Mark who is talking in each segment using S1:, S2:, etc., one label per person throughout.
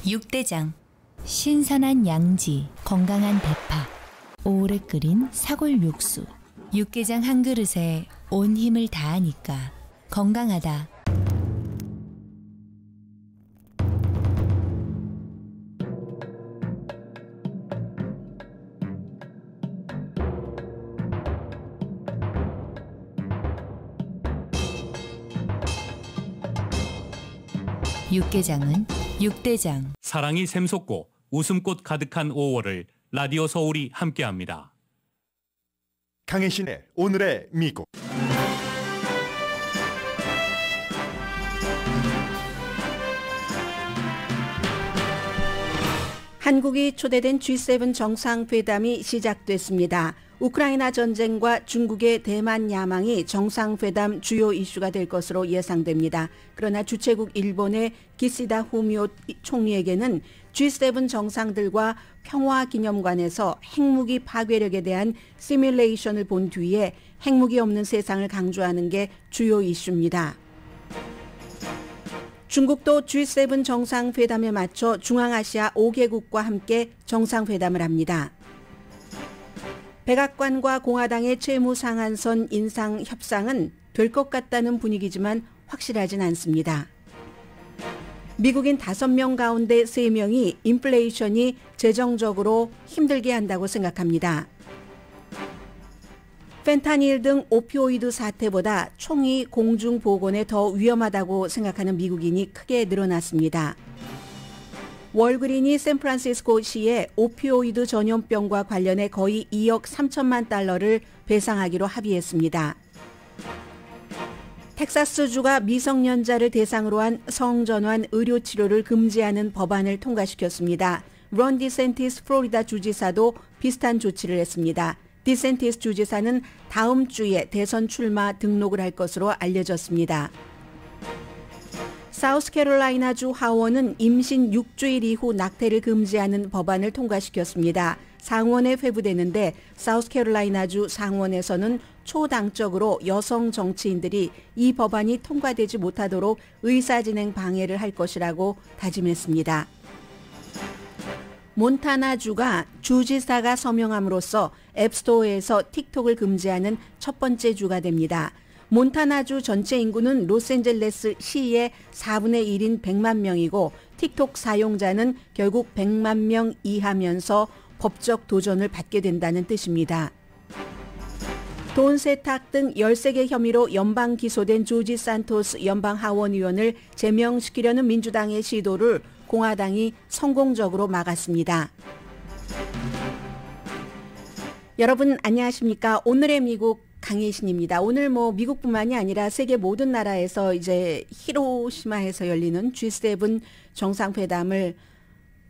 S1: 육대장. 신선한 양지, 건강한 대파, 오래 끓인 사골 육수. 육개장 한 그릇에 온 힘을 다하니까 건강하다. 육개장은 육대장.
S2: 사랑이 샘솟고 웃음꽃 가득한 5월을 라디오 서울이 함께합니다.
S3: 강혜신의 오늘의 미국.
S4: 한국이 초대된 G7 정상회담이 시작됐습니다. 우크라이나 전쟁과 중국의 대만 야망이 정상회담 주요 이슈가 될 것으로 예상됩니다. 그러나 주최국 일본의 기시다 후미오 총리에게는 G7 정상들과 평화기념관에서 핵무기 파괴력에 대한 시뮬레이션을 본 뒤에 핵무기 없는 세상을 강조하는 게 주요 이슈입니다. 중국도 G7 정상회담에 맞춰 중앙아시아 5개국과 함께 정상회담을 합니다. 백악관과 공화당의 채무상한선 인상 협상은 될 것 같다는 분위기지만 확실하진 않습니다. 미국인 5명 가운데 3명이 인플레이션이 재정적으로 힘들게 한다고 생각합니다. 펜타닐 등 오피오이드 사태보다 총이 공중보건에 더 위험하다고 생각하는 미국인이 크게 늘어났습니다. 월그린이 샌프란시스코시에 오피오이드 전염병과 관련해 거의 2억 3천만 달러를 배상하기로 합의했습니다. 텍사스주가 미성년자를 대상으로 한 성전환 의료치료를 금지하는 법안을 통과시켰습니다. 론 디센티스 플로리다 주지사도 비슷한 조치를 했습니다. 디센티스 주지사는 다음 주에 대선 출마 등록을 할 것으로 알려졌습니다. 사우스캐롤라이나주 하원은 임신 6주일 이후 낙태를 금지하는 법안을 통과시켰습니다. 상원에 회부되는데 사우스캐롤라이나주 상원에서는 초당적으로 여성 정치인들이 이 법안이 통과되지 못하도록 의사진행 방해를 할 것이라고 다짐했습니다. 몬타나주가 주지사가 서명함으로써 앱스토어에서 틱톡을 금지하는 첫 번째 주가 됩니다. 몬타나주 전체 인구는 로스앤젤레스 시의 4분의 1인 100만 명이고 틱톡 사용자는 결국 100만 명 이하면서 법적 도전을 받게 된다는 뜻입니다. 돈 세탁 등 13개 혐의로 연방 기소된 조지 산토스 연방 하원 의원을 제명시키려는 민주당의 시도를 공화당이 성공적으로 막았습니다. 여러분 안녕하십니까? 오늘의 미국 강혜신입니다. 오늘 미국뿐만이 아니라 세계 모든 나라에서 이제 히로시마에서 열리는 G7 정상회담을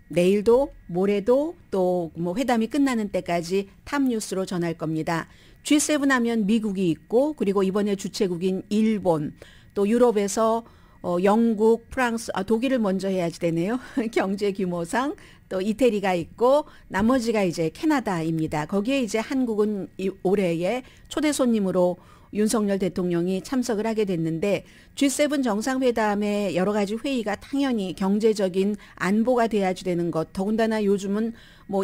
S4: 내일도 모레도 또 회담이 끝나는 때까지 탑뉴스로 전할 겁니다. G7 하면 미국이 있고 그리고 이번에 주최국인 일본 또 유럽에서 영국, 프랑스, 독일을 먼저 해야지 되네요. 경제 규모상 또 이태리가 있고 나머지가 이제 캐나다입니다. 거기에 이제 한국은 올해의 초대 손님으로 윤석열 대통령이 참석을 하게 됐는데 G7 정상회담의 여러 가지 회의가 당연히 경제적인 안보가 돼야지 되는 것. 더군다나 요즘은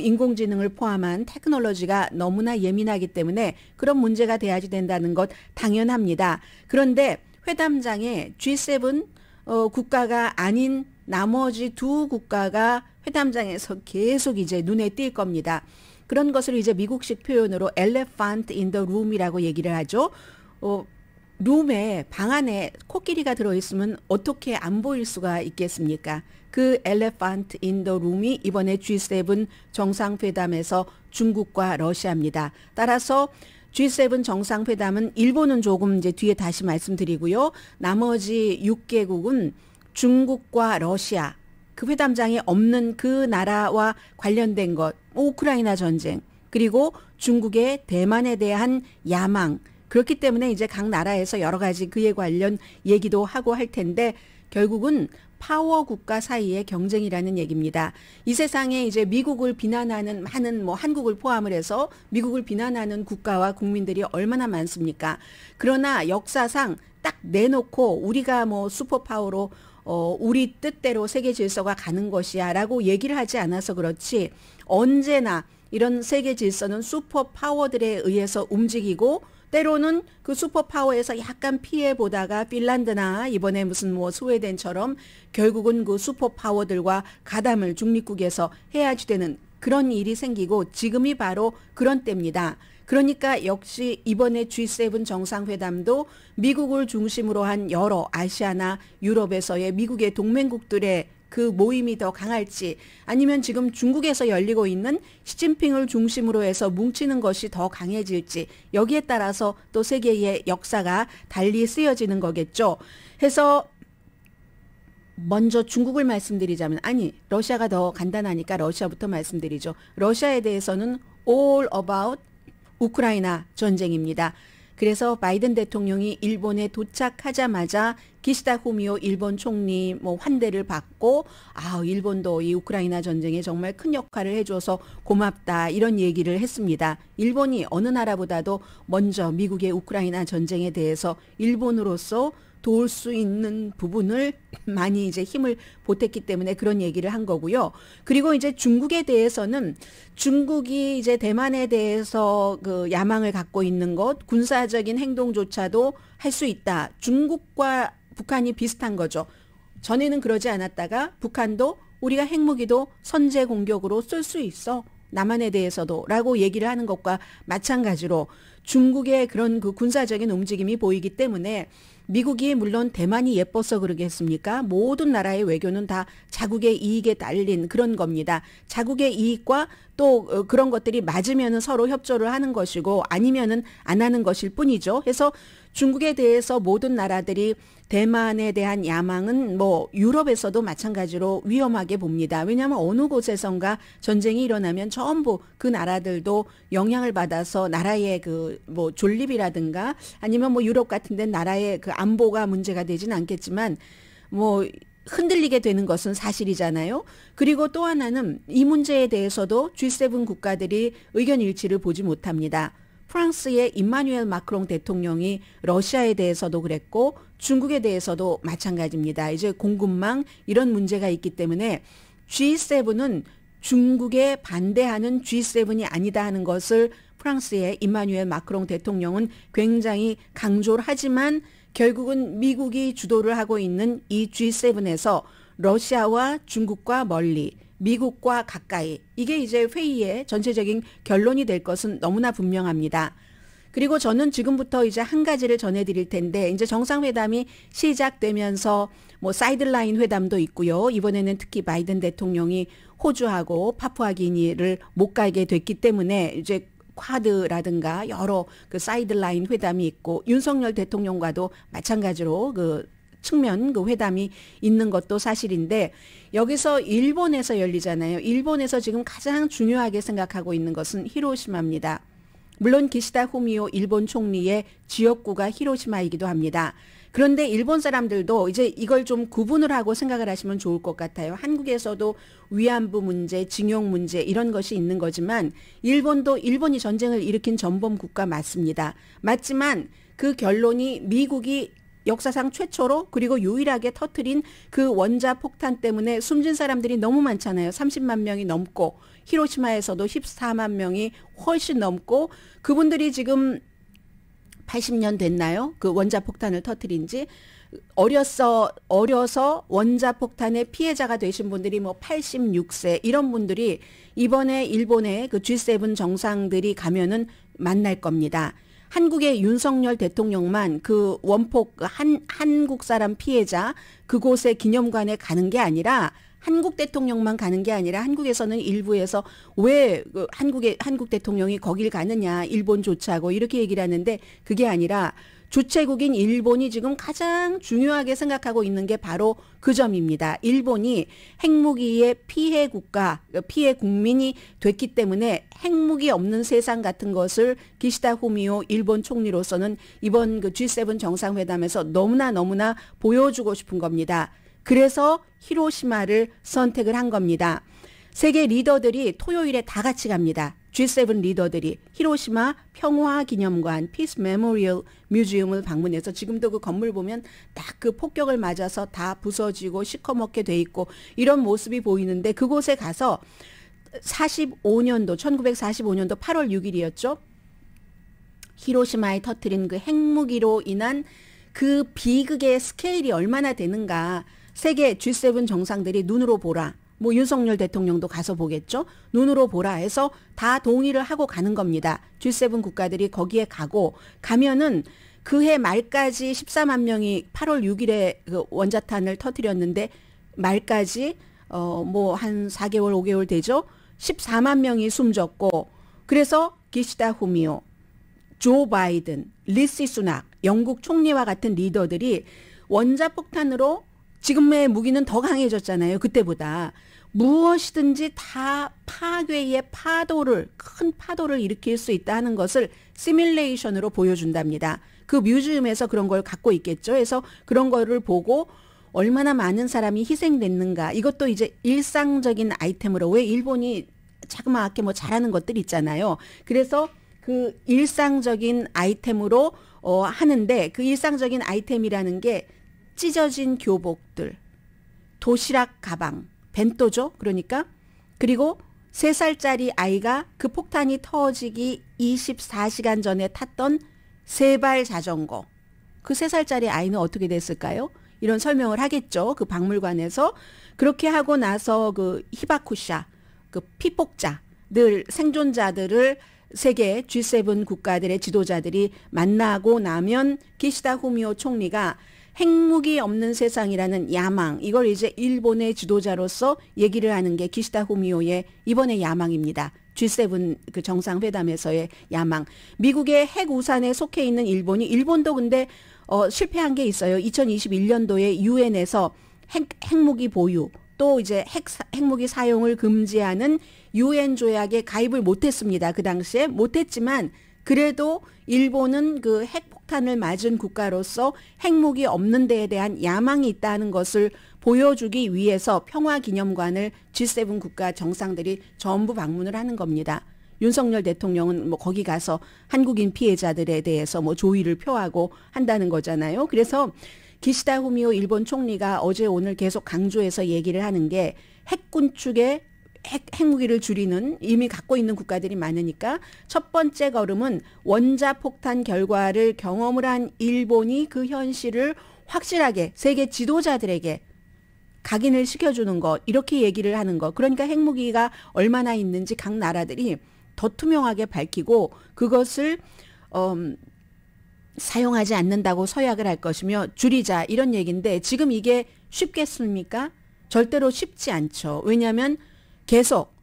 S4: 인공지능을 포함한 테크놀로지가 너무나 예민하기 때문에 그런 문제가 돼야지 된다는 것 당연합니다. 그런데 회담장에 G7 국가가 아닌 나머지 두 국가가 회담장에서 계속 이제 눈에 띌 겁니다. 그런 것을 이제 미국식 표현으로 elephant in the room이라고 얘기를 하죠. 룸에 방 안에 코끼리가 들어있으면 어떻게 안 보일 수가 있겠습니까? 그 elephant in the room이 이번에 G7 정상회담에서 중국과 러시아입니다. 따라서 G7 정상회담은 일본은 조금 이제 뒤에 다시 말씀드리고요. 나머지 6개국은 중국과 러시아, 그 회담장에 없는 그 나라와 관련된 것, 우크라이나 전쟁, 그리고 중국의 대만에 대한 야망, 그렇기 때문에 이제 각 나라에서 여러 가지 그에 관련 얘기도 하고 할 텐데 결국은 파워 국가 사이의 경쟁이라는 얘기입니다. 이 세상에 이제 미국을 비난하는 많은 한국을 포함을 해서 미국을 비난하는 국가와 국민들이 얼마나 많습니까? 그러나 역사상 딱 내놓고 우리가 슈퍼파워로 우리 뜻대로 세계 질서가 가는 것이야라고 얘기를 하지 않아서 그렇지 언제나 이런 세계 질서는 슈퍼 파워들에 의해서 움직이고 때로는 그 슈퍼 파워에서 약간 피해 보다가 핀란드나 이번에 무슨 뭐 스웨덴처럼 결국은 그 슈퍼 파워들과 가담을 중립국에서 해야지 되는 그런 일이 생기고 지금이 바로 그런 때입니다. 그러니까 역시 이번에 G7 정상회담도 미국을 중심으로 한 여러 아시아나 유럽에서의 미국의 동맹국들의 그 모임이 더 강할지 아니면 지금 중국에서 열리고 있는 시진핑을 중심으로 해서 뭉치는 것이 더 강해질지 여기에 따라서 또 세계의 역사가 달리 쓰여지는 거겠죠. 해서 먼저 중국을 말씀드리자면 아니 러시아가 더 간단하니까 러시아부터 말씀드리죠. 러시아에 대해서는 all about 우크라이나 전쟁입니다. 그래서 바이든 대통령이 일본에 도착하자마자 기시다 후미오 일본 총리 환대를 받고 일본도 이 우크라이나 전쟁에 정말 큰 역할을 해줘서 고맙다 이런 얘기를 했습니다. 일본이 어느 나라보다도 먼저 미국의 우크라이나 전쟁에 대해서 일본으로서 도울 수 있는 부분을 많이 이제 힘을 보탰기 때문에 그런 얘기를 한 거고요. 그리고 이제 중국에 대해서는 중국이 이제 대만에 대해서 그 야망을 갖고 있는 것, 군사적인 행동조차도 할 수 있다. 중국과 북한이 비슷한 거죠. 전에는 그러지 않았다가 북한도 우리가 핵무기도 선제 공격으로 쓸 수 있어. 남한에 대해서도 라고 얘기를 하는 것과 마찬가지로 중국의 그런 그 군사적인 움직임이 보이기 때문에 미국이 물론 대만이 예뻐서 그러겠습니까? 모든 나라의 외교는 다 자국의 이익에 딸린 그런 겁니다. 자국의 이익과 또 그런 것들이 맞으면은 서로 협조를 하는 것이고 아니면은 안 하는 것일 뿐이죠. 그래서 중국에 대해서 모든 나라들이 대만에 대한 야망은 유럽에서도 마찬가지로 위험하게 봅니다. 왜냐하면 어느 곳에선가 전쟁이 일어나면 전부 그 나라들도 영향을 받아서 나라의 그 존립이라든가 아니면 유럽 같은 데 나라의 그 안보가 문제가 되진 않겠지만 흔들리게 되는 것은 사실이잖아요. 그리고 또 하나는 이 문제에 대해서도 G7 국가들이 의견 일치를 보지 못합니다. 프랑스의 임마누엘 마크롱 대통령이 러시아에 대해서도 그랬고 중국에 대해서도 마찬가지입니다. 이제 공급망 이런 문제가 있기 때문에 G7은 중국에 반대하는 G7이 아니다 하는 것을 프랑스의 임마누엘 마크롱 대통령은 굉장히 강조를 하지만 결국은 미국이 주도를 하고 있는 이 G7에서 러시아와 중국과 멀리 미국과 가까이 이게 이제 회의의 전체적인 결론이 될 것은 너무나 분명합니다. 그리고 저는 지금부터 이제 한 가지를 전해드릴 텐데 이제 정상회담이 시작되면서 사이드라인 회담도 있고요. 이번에는 특히 바이든 대통령이 호주하고 파푸아기니를 못 가게 됐기 때문에 이제 쿼드라든가 여러 그 사이드라인 회담이 있고 윤석열 대통령과도 마찬가지로 그 측면 그 회담이 있는 것도 사실인데 여기서 일본에서 열리잖아요. 일본에서 지금 가장 중요하게 생각하고 있는 것은 히로시마입니다. 물론 기시다 후미오 일본 총리의 지역구가 히로시마이기도 합니다. 그런데 일본 사람들도 이제 이걸 좀 구분을 하고 생각을 하시면 좋을 것 같아요. 한국에서도 위안부 문제, 징용 문제 이런 것이 있는 거지만 일본이 전쟁을 일으킨 전범 국가 맞습니다. 맞지만 그 결론이 미국이 역사상 최초로 그리고 유일하게 터뜨린 그 원자 폭탄 때문에 숨진 사람들이 너무 많잖아요. 30만 명이 넘고 히로시마에서도 14만 명이 훨씬 넘고 그분들이 지금 80년 됐나요? 그 원자 폭탄을 터뜨린 지 어려서 원자 폭탄의 피해자가 되신 분들이 86세 이런 분들이 이번에 일본의 그 G7 정상들이 가면은 만날 겁니다. 한국의 윤석열 대통령만 그 원폭 한국 사람 피해자 그곳의 기념관에 가는 게 아니라 한국 대통령만 가는 게 아니라 한국에서는 일부에서 왜 한국 대통령이 거길 가느냐 일본 조차고 이렇게 얘기를 하는데 그게 아니라 주최국인 일본이 지금 가장 중요하게 생각하고 있는 게 바로 그 점입니다. 일본이 핵무기의 피해 국가, 피해 국민이 됐기 때문에 핵무기 없는 세상 같은 것을 기시다 후미오 일본 총리로서는 이번 그 G7 정상회담에서 너무나 보여주고 싶은 겁니다. 그래서 히로시마를 선택을 한 겁니다. 세계 리더들이 토요일에 다 같이 갑니다. G7 리더들이 히로시마 평화기념관 피스 메모리얼 뮤지엄을 방문해서 지금도 그 건물 보면 딱 그 폭격을 맞아서 다 부서지고 시커멓게 돼 있고 이런 모습이 보이는데 그곳에 가서 1945년도 8월 6일이었죠. 히로시마에 터뜨린 그 핵무기로 인한 그 비극의 스케일이 얼마나 되는가 세계 G7 정상들이 눈으로 보라. 뭐 윤석열 대통령도 가서 보겠죠. 눈으로 보라 해서 다 동의를 하고 가는 겁니다. G7 국가들이 거기에 가면은 그해 말까지 14만 명이 8월 6일에 그 원자탄을 터뜨렸는데 말까지 뭐 한 4개월 5개월 되죠. 14만 명이 숨졌고 그래서 기시다 후미오, 조 바이든, 리시 수낙, 영국 총리와 같은 리더들이 원자폭탄으로 지금의 무기는 더 강해졌잖아요. 그때보다. 무엇이든지 다 파괴의 큰 파도를 일으킬 수 있다는 것을 시뮬레이션으로 보여준답니다. 그 뮤지엄에서 그런 걸 갖고 있겠죠. 그래서 그런 거를 보고 얼마나 많은 사람이 희생됐는가. 이것도 이제 일상적인 아이템으로 왜 일본이 자그마하게 뭐 잘하는 것들 있잖아요. 그래서 그 일상적인 아이템으로 하는데 그 일상적인 아이템이라는 게 찢어진 교복들, 도시락 가방, 벤또죠. 그러니까 그리고 3살짜리 아이가 그 폭탄이 터지기 24시간 전에 탔던 세발 자전거. 그 3살짜리 아이는 어떻게 됐을까요? 이런 설명을 하겠죠. 그 박물관에서. 그렇게 하고 나서 그 히바쿠샤, 그 피폭자들, 생존자들을 세계 G7 국가들의 지도자들이 만나고 나면 기시다 후미오 총리가 핵무기 없는 세상이라는 야망, 이걸 이제 일본의 지도자로서 얘기를 하는 게 기시다 후미오의 이번의 야망입니다. G7 그 정상회담에서의 야망. 미국의 핵 우산에 속해 있는 일본도 근데 실패한 게 있어요. 2021년도에 유엔에서 핵무기 보유, 또 이제 핵무기 사용을 금지하는 유엔 조약에 가입을 못했습니다. 그 당시에 못했지만 그래도 일본은 그 핵폭탄을 맞은 국가로서 핵무기 없는 데에 대한 야망이 있다는 것을 보여주기 위해서 평화기념관을 G7 국가 정상들이 전부 방문을 하는 겁니다. 윤석열 대통령은 뭐 거기 가서 한국인 피해자들에 대해서 뭐 조의를 표하고 한다는 거잖아요. 그래서 기시다 후미오 일본 총리가 어제 오늘 계속 강조해서 얘기를 하는 게 핵군 축의 핵무기를 줄이는 이미 갖고 있는 국가들이 많으니까 첫 번째 걸음은 원자폭탄 결과를 경험을 한 일본이 그 현실을 확실하게 세계 지도자들에게 각인을 시켜주는 것, 이렇게 얘기를 하는 것. 그러니까 핵무기가 얼마나 있는지 각 나라들이 더 투명하게 밝히고 그것을 사용하지 않는다고 서약을 할 것이며 줄이자, 이런 얘기인데 지금 이게 쉽겠습니까? 절대로 쉽지 않죠. 왜냐하면 계속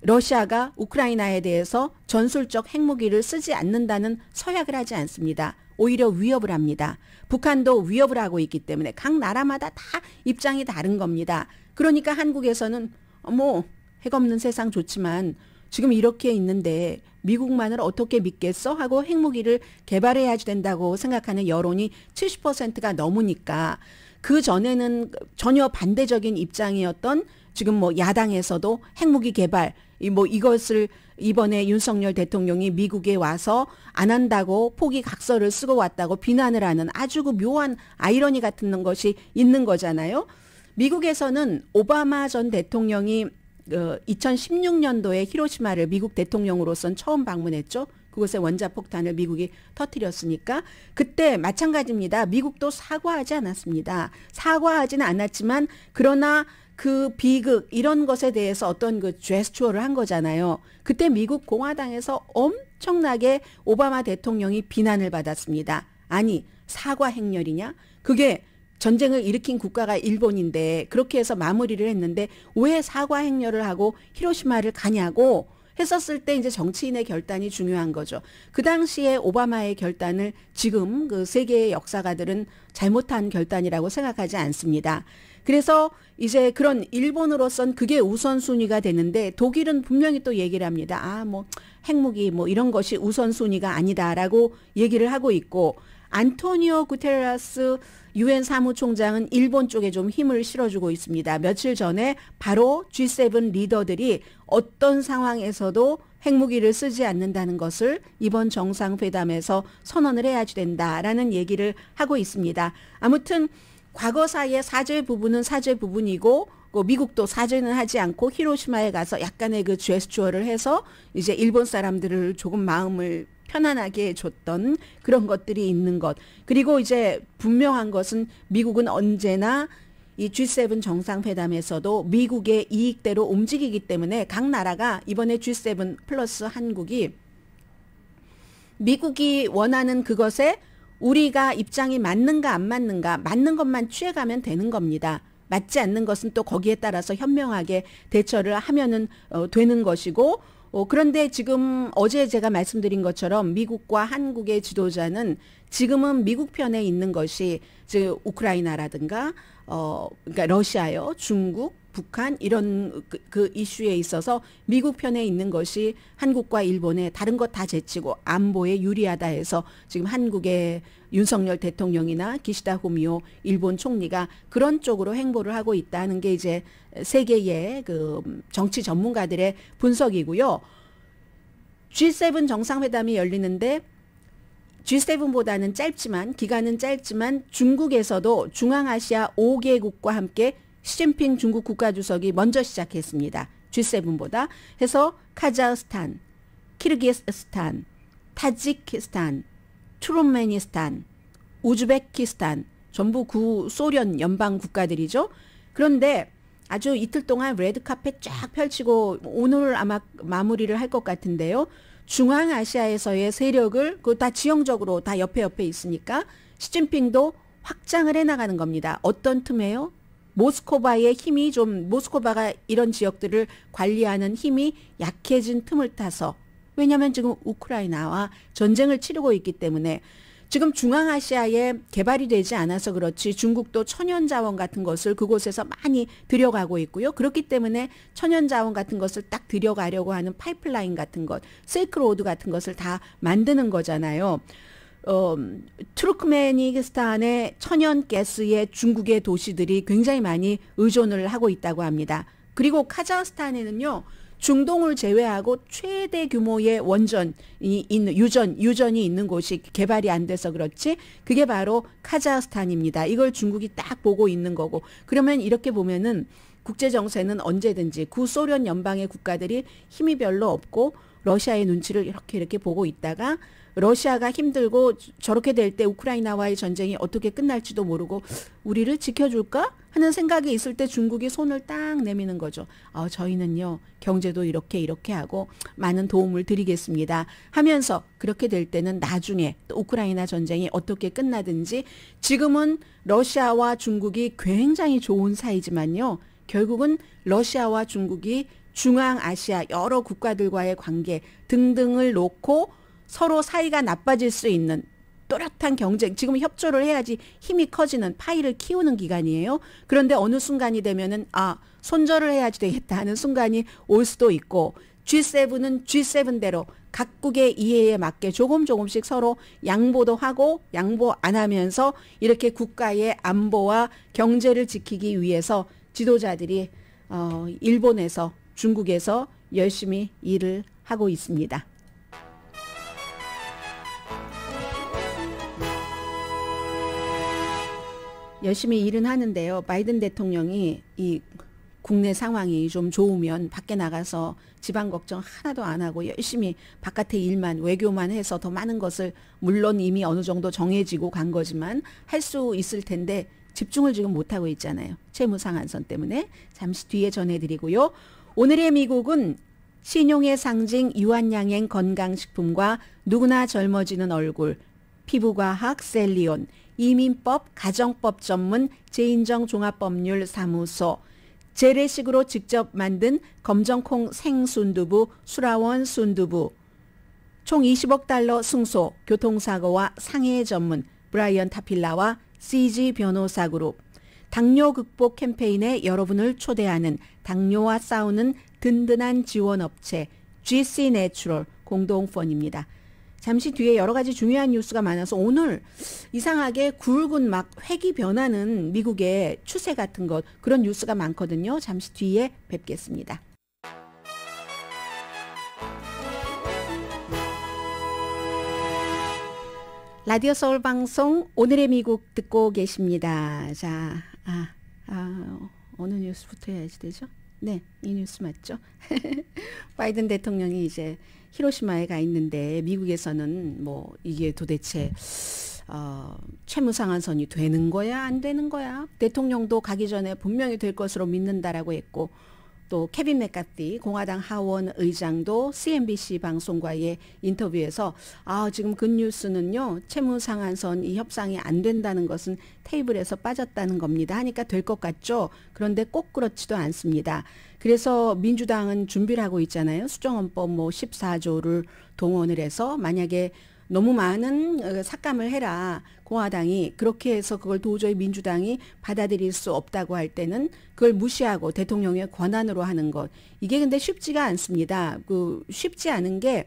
S4: 러시아가 우크라이나에 대해서 전술적 핵무기를 쓰지 않는다는 서약을 하지 않습니다. 오히려 위협을 합니다. 북한도 위협을 하고 있기 때문에 각 나라마다 다 입장이 다른 겁니다. 그러니까 한국에서는 뭐 핵 없는 세상 좋지만 지금 이렇게 있는데 미국만을 어떻게 믿겠어? 하고 핵무기를 개발해야지 된다고 생각하는 여론이 70%가 넘으니까 그 전에는 전혀 반대적인 입장이었던 지금 뭐 야당에서도 핵무기 개발 뭐 이것을 이번에 윤석열 대통령이 미국에 와서 안 한다고 포기 각서를 쓰고 왔다고 비난을 하는 아주 그 묘한 아이러니 같은 것이 있는 거잖아요. 미국에서는 오바마 전 대통령이 2016년도에 히로시마를 미국 대통령으로선 처음 방문했죠. 그곳에 원자폭탄을 미국이 터뜨렸으니까 그때 마찬가지입니다. 미국도 사과하지 않았습니다. 사과하지는 않았지만 그러나 그 비극 이런 것에 대해서 어떤 그 제스처를 한 거잖아요. 그때 미국 공화당에서 엄청나게 오바마 대통령이 비난을 받았습니다. 아니 사과 행렬이냐? 그게 전쟁을 일으킨 국가가 일본인데 그렇게 해서 마무리를 했는데 왜 사과 행렬을 하고 히로시마를 가냐고 했었을 때 이제 정치인의 결단이 중요한 거죠. 그 당시에 오바마의 결단을 지금 그 세계의 역사가들은 잘못한 결단이라고 생각하지 않습니다. 그래서 이제 그런 일본으로선 그게 우선순위가 되는데 독일은 분명히 또 얘기를 합니다. 뭐 핵무기 뭐 이런 것이 우선순위가 아니다라고 얘기를 하고 있고 안토니오 구테레스 유엔 사무총장은 일본 쪽에 좀 힘을 실어주고 있습니다. 며칠 전에 바로 G7 리더들이 어떤 상황에서도 핵무기를 쓰지 않는다는 것을 이번 정상회담에서 선언을 해야지 된다라는 얘기를 하고 있습니다. 아무튼 과거사의 사죄 부분은 사죄 부분이고 미국도 사죄는 하지 않고 히로시마에 가서 약간의 그 제스처를 해서 이제 일본 사람들을 조금 마음을 편안하게 해줬던 그런 것들이 있는 것. 그리고 이제 분명한 것은 미국은 언제나 이 G7 정상회담에서도 미국의 이익대로 움직이기 때문에 각 나라가 이번에 G7 플러스 한국이 미국이 원하는 그것에 우리가 입장이 맞는가 안 맞는가 맞는 것만 취해가면 되는 겁니다. 맞지 않는 것은 또 거기에 따라서 현명하게 대처를 하면은 되는 것이고 그런데 지금 어제 제가 말씀드린 것처럼 미국과 한국의 지도자는 지금은 미국 편에 있는 것이 즉 우크라이나라든가 그러니까 러시아요, 중국, 북한 이런 그 이슈에 있어서 미국 편에 있는 것이 한국과 일본에 다른 것 다 제치고 안보에 유리하다 해서 지금 한국의 윤석열 대통령이나 기시다 후미오 일본 총리가 그런 쪽으로 행보를 하고 있다는 게 이제 세계의 그 정치 전문가들의 분석이고요. G7 정상회담이 열리는데 G7보다는 짧지만 기간은 짧지만 중국에서도 중앙아시아 5개국과 함께 시진핑 중국 국가주석이 먼저 시작했습니다. G7보다 해서 카자흐스탄, 키르기스탄, 타지키스탄, 투르메니스탄, 우즈베키스탄 전부 구소련 연방 국가들이죠. 그런데 아주 이틀 동안 레드카펫 쫙 펼치고 오늘 아마 마무리를 할 것 같은데요. 중앙아시아에서의 세력을 그 다 지형적으로 다 옆에 있으니까 시진핑도 확장을 해나가는 겁니다. 어떤 틈에요? 모스크바의 힘이 좀 모스크바가 이런 지역들을 관리하는 힘이 약해진 틈을 타서 왜냐하면 지금 우크라이나와 전쟁을 치르고 있기 때문에 지금 중앙아시아에 개발이 되지 않아서 그렇지 중국도 천연자원 같은 것을 그곳에서 많이 들여가고 있고요. 그렇기 때문에 천연자원 같은 것을 딱 들여가려고 하는 파이프라인 같은 것, 실크로드 같은 것을 다 만드는 거잖아요. 투르크메니스탄의 천연가스에 중국의 도시들이 굉장히 많이 의존을 하고 있다고 합니다. 그리고 카자흐스탄에는요. 중동을 제외하고 최대 규모의 원전이 있는 유전이 있는 곳이 개발이 안 돼서 그렇지 그게 바로 카자흐스탄입니다. 이걸 중국이 딱 보고 있는 거고 그러면 이렇게 보면은 국제 정세는 언제든지 구소련 연방의 국가들이 힘이 별로 없고 러시아의 눈치를 이렇게 보고 있다가 러시아가 힘들고 저렇게 될 때 우크라이나와의 전쟁이 어떻게 끝날지도 모르고 우리를 지켜줄까 하는 생각이 있을 때 중국이 손을 딱 내미는 거죠. 저희는요 경제도 이렇게 하고 많은 도움을 드리겠습니다 하면서 그렇게 될 때는 나중에 또 우크라이나 전쟁이 어떻게 끝나든지 지금은 러시아와 중국이 굉장히 좋은 사이지만요. 결국은 러시아와 중국이 중앙아시아 여러 국가들과의 관계 등등을 놓고 서로 사이가 나빠질 수 있는 또렷한 경쟁, 지금 협조를 해야지 힘이 커지는 파이를 키우는 기간이에요. 그런데 어느 순간이 되면은 손절을 해야지 되겠다 하는 순간이 올 수도 있고 G7은 G7대로 각국의 이해에 맞게 조금씩 서로 양보도 하고 양보 안 하면서 이렇게 국가의 안보와 경제를 지키기 위해서 지도자들이 일본에서 중국에서 열심히 일을 하고 있습니다. 열심히 일은 하는데요. 바이든 대통령이 이 국내 상황이 좀 좋으면 밖에 나가서 지방 걱정 하나도 안 하고 열심히 바깥의 일만 외교만 해서 더 많은 것을 물론 이미 어느 정도 정해지고 간 거지만 할 수 있을 텐데 집중을 지금 못하고 있잖아요. 채무 상한선 때문에. 잠시 뒤에 전해드리고요. 오늘의 미국은 신용의 상징 유한양행 건강식품과 누구나 젊어지는 얼굴, 피부과학 셀리온, 이민법 가정법 전문 제인정 종합법률 사무소, 재래식으로 직접 만든 검정콩 생순두부 수라원 순두부, 총 20억 달러 승소, 교통사고와 상해 전문 브라이언 타필라와 CG 변호사 그룹, 당뇨 극복 캠페인에 여러분을 초대하는 당뇨와 싸우는 든든한 지원업체 GC 내추럴 공동펀입니다. 잠시 뒤에 여러 가지 중요한 뉴스가 많아서 오늘 이상하게 굵은 막 획이 변하는 미국의 추세 같은 것 그런 뉴스가 많거든요. 잠시 뒤에 뵙겠습니다. 라디오 서울 방송 오늘의 미국 듣고 계십니다. 자, 어느 뉴스부터 해야지 되죠? 네, 이 뉴스 맞죠? 바이든 대통령이 이제 히로시마에 가 있는데 미국에서는 뭐 이게 도대체 채무상한선이 되는 거야 안 되는 거야? 대통령도 가기 전에 분명히 될 것으로 믿는다라고 했고 또 케빈 맥카티 공화당 하원 의장도 CNBC 방송과의 인터뷰에서 지금 그 뉴스는요 채무상한선 이 협상이 안 된다는 것은 테이블에서 빠졌다는 겁니다 하니까 될 것 같죠. 그런데 꼭 그렇지도 않습니다. 그래서 민주당은 준비를 하고 있잖아요. 수정헌법 뭐 14조를 동원을 해서 만약에 너무 많은 삭감을 해라. 공화당이 그렇게 해서 그걸 도저히 민주당이 받아들일 수 없다고 할 때는 그걸 무시하고 대통령의 권한으로 하는 것. 이게 근데 쉽지가 않습니다. 쉽지 않은 게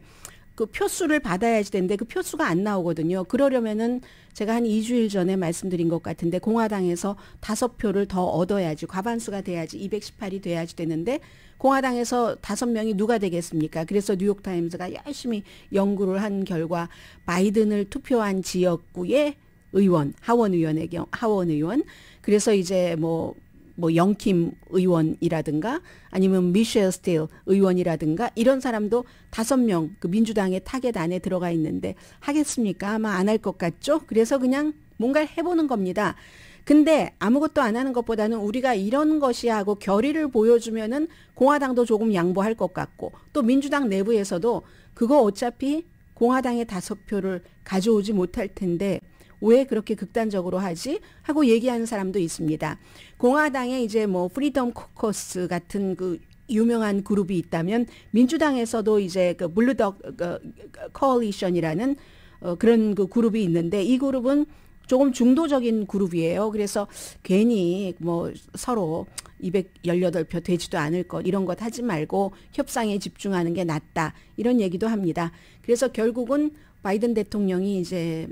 S4: 그 표수를 받아야지 되는데 그 표수가 안 나오거든요. 그러려면은 제가 한 2주일 전에 말씀드린 것 같은데 공화당에서 5표를 더 얻어야지 과반수가 돼야지 218이 돼야지 되는데 공화당에서 5명이 누가 되겠습니까? 그래서 뉴욕타임즈가 열심히 연구를 한 결과 바이든을 투표한 지역구의 의원, 하원 의원 그래서 이제 뭐 영킴 의원이라든가 아니면 미셸 스틸 의원이라든가 이런 사람도 5명 그 민주당의 타겟 안에 들어가 있는데 하겠습니까? 아마 안 할 것 같죠? 그래서 그냥 뭔가를 해보는 겁니다. 근데 아무것도 안 하는 것보다는 우리가 이런 것이 하고 결의를 보여주면은 공화당도 조금 양보할 것 같고 또 민주당 내부에서도 그거 어차피 공화당의 5표를 가져오지 못할 텐데 왜 그렇게 극단적으로 하지? 하고 얘기하는 사람도 있습니다. 공화당에 이제 뭐 프리덤 코커스 같은 그 유명한 그룹이 있다면 민주당에서도 이제 그 블루덕 코얼리션이라는 그런 그 그룹이 있는데 이 그룹은 조금 중도적인 그룹이에요. 그래서 괜히 뭐 서로 218표 되지도 않을 것 이런 것 하지 말고 협상에 집중하는 게 낫다. 이런 얘기도 합니다. 그래서 결국은 바이든 대통령이 이제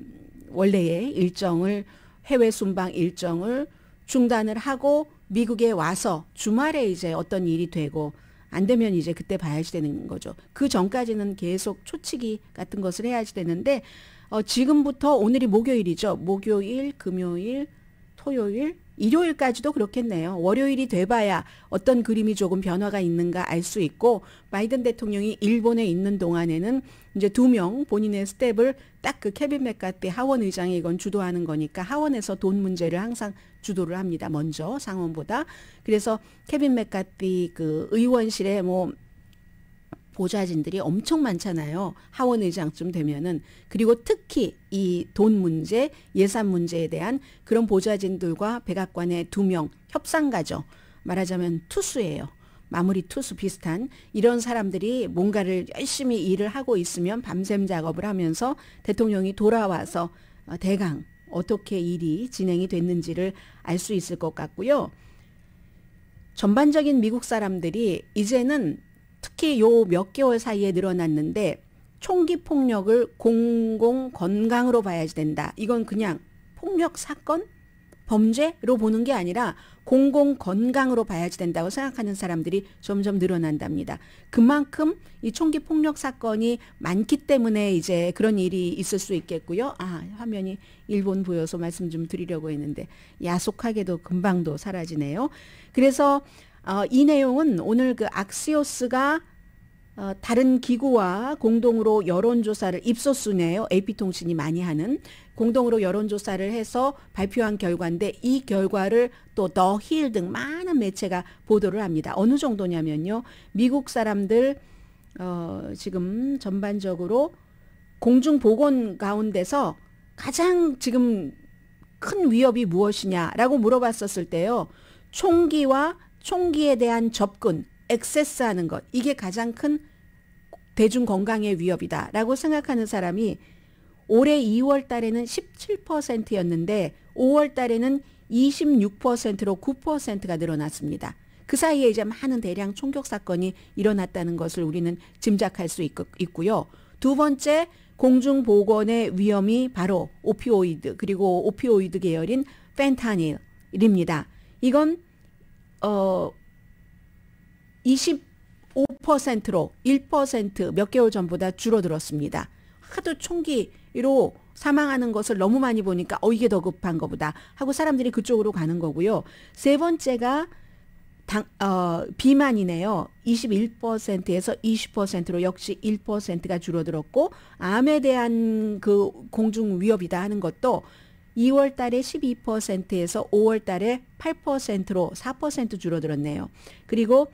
S4: 원래의 일정을 해외 순방 일정을 중단을 하고 미국에 와서 주말에 이제 어떤 일이 되고 안 되면 이제 그때 봐야지 되는 거죠. 그 전까지는 계속 초치기 같은 것을 해야지 되는데 지금부터 오늘이 목요일이죠. 목요일, 금요일, 토요일, 일요일까지도 그렇겠네요. 월요일이 돼봐야 어떤 그림이 조금 변화가 있는가 알 수 있고 바이든 대통령이 일본에 있는 동안에는 이제 2명 본인의 스텝을 딱 그 케빈 맥카티 하원 의장이 이건 주도하는 거니까 하원에서 돈 문제를 항상 주도를 합니다. 먼저 상원보다. 그래서 케빈 맥카티 그 의원실에 뭐 보좌진들이 엄청 많잖아요. 하원 의장쯤 되면은. 그리고 특히 이 돈 문제, 예산 문제에 대한 그런 보좌진들과 백악관의 2명 협상가죠. 말하자면 투수예요. 마무리 투수 비슷한 이런 사람들이 뭔가를 열심히 일을 하고 있으면 밤샘 작업을 하면서 대통령이 돌아와서 대강 어떻게 일이 진행이 됐는지를 알 수 있을 것 같고요. 전반적인 미국 사람들이 이제는 특히 요 몇 개월 사이에 늘어났는데 총기 폭력을 공공 건강으로 봐야지 된다. 이건 그냥 폭력 사건, 범죄로 보는 게 아니라 공공 건강으로 봐야지 된다고 생각하는 사람들이 점점 늘어난답니다. 그만큼 이 총기 폭력 사건이 많기 때문에 이제 그런 일이 있을 수 있겠고요. 화면이 일본 보여서 말씀 좀 드리려고 했는데 야속하게도 금방도 사라지네요. 그래서 이 내용은 오늘 그 악시오스가 다른 기구와 공동으로 여론조사를 입소순이에요. AP통신이 많이 하는 공동으로 여론조사를 해서 발표한 결과인데 이 결과를 또 더 힐 등 많은 매체가 보도를 합니다. 어느 정도냐면요. 미국 사람들 지금 전반적으로 공중보건 가운데서 가장 지금 큰 위협이 무엇이냐라고 물어봤었을 때요. 총기와 총기에 대한 접근, 액세스하는 것 이게 가장 큰 대중건강의 위협이다라고 생각하는 사람이 올해 2월 달에는 17%였는데 5월 달에는 26%로 9%가 늘어났습니다. 그 사이에 이제 많은 대량 총격 사건이 일어났다는 것을 우리는 짐작할 수 있고요. 두 번째 공중보건의 위험이 바로 오피오이드 그리고 오피오이드 계열인 펜타닐입니다. 이건 25%로 1% 몇 개월 전보다 줄어들었습니다. 하도 총기로 사망하는 것을 너무 많이 보니까 이게 더 급한 거보다 하고 사람들이 그쪽으로 가는 거고요. 세 번째가 비만이네요. 21%에서 20%로 역시 1%가 줄어들었고 암에 대한 그 공중 위협이다 하는 것도 2월 달에 12%에서 5월 달에 8%로 4% 줄어들었네요. 그리고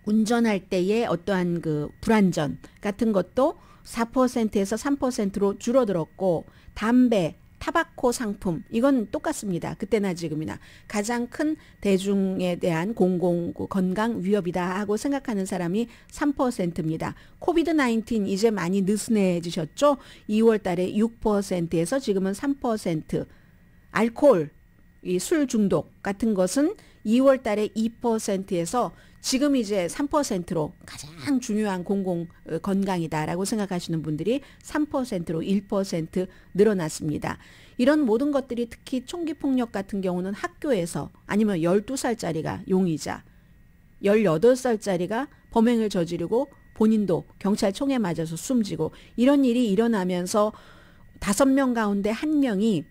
S4: 운전할 때의 어떠한 그 불안전 같은 것도 4%에서 3%로 줄어들었고 담배, 타바코 상품 이건 똑같습니다. 그때나 지금이나 가장 큰 대중에 대한 공공 건강 위협이다 하고 생각하는 사람이 3%입니다. 코비드 19 이제 많이 느슨해지셨죠? 2월 달에 6%에서 지금은 3%. 알코올, 이 술 중독 같은 것은 2월 달에 2%에서 지금 이제 3%로 가장 중요한 공공 건강이다라고 생각하시는 분들이 3%로 1% 늘어났습니다. 이런 모든 것들이 특히 총기 폭력 같은 경우는 학교에서 아니면 12살짜리가 용의자, 18살짜리가 범행을 저지르고 본인도 경찰총에 맞아서 숨지고 이런 일이 일어나면서 5명 가운데 1명이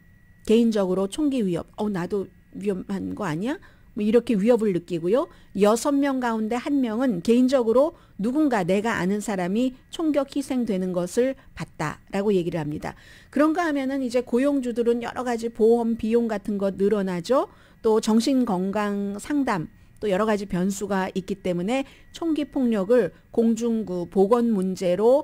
S4: 개인적으로 총기 위협, 나도 위험한 거 아니야? 뭐 이렇게 위협을 느끼고요. 6명 가운데 1명은 개인적으로 누군가 내가 아는 사람이 총격 희생되는 것을 봤다라고 얘기를 합니다. 그런가 하면은 이제 고용주들은 여러 가지 보험 비용 같은 것 늘어나죠. 또 정신건강 상담 또 여러 가지 변수가 있기 때문에 총기 폭력을 공중구 보건 문제로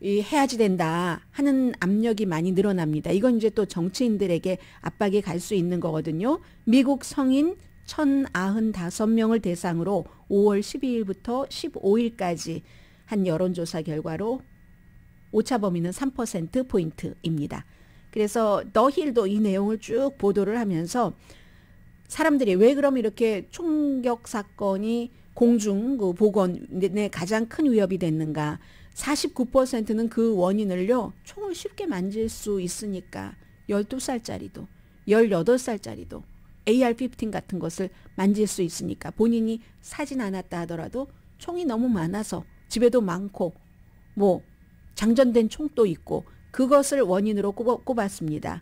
S4: 해야지 된다 하는 압력이 많이 늘어납니다. 이건 이제 또 정치인들에게 압박이 갈 수 있는 거거든요. 미국 성인 1,095명을 대상으로 5월 12일부터 15일까지 한 여론조사 결과로 오차 범위는 3%포인트입니다. 그래서 더 힐도 이 내용을 쭉 보도를 하면서 사람들이 왜 그럼 이렇게 총격 사건이 공중 그 보건에 가장 큰 위협이 됐는가? 49%는 그 원인을요. 총을 쉽게 만질 수 있으니까 12살짜리도 18살짜리도 AR-15 같은 것을 만질 수 있으니까 본인이 사진 않았다 하더라도 총이 너무 많아서 집에도 많고 뭐 장전된 총도 있고 그것을 원인으로 꼽았습니다.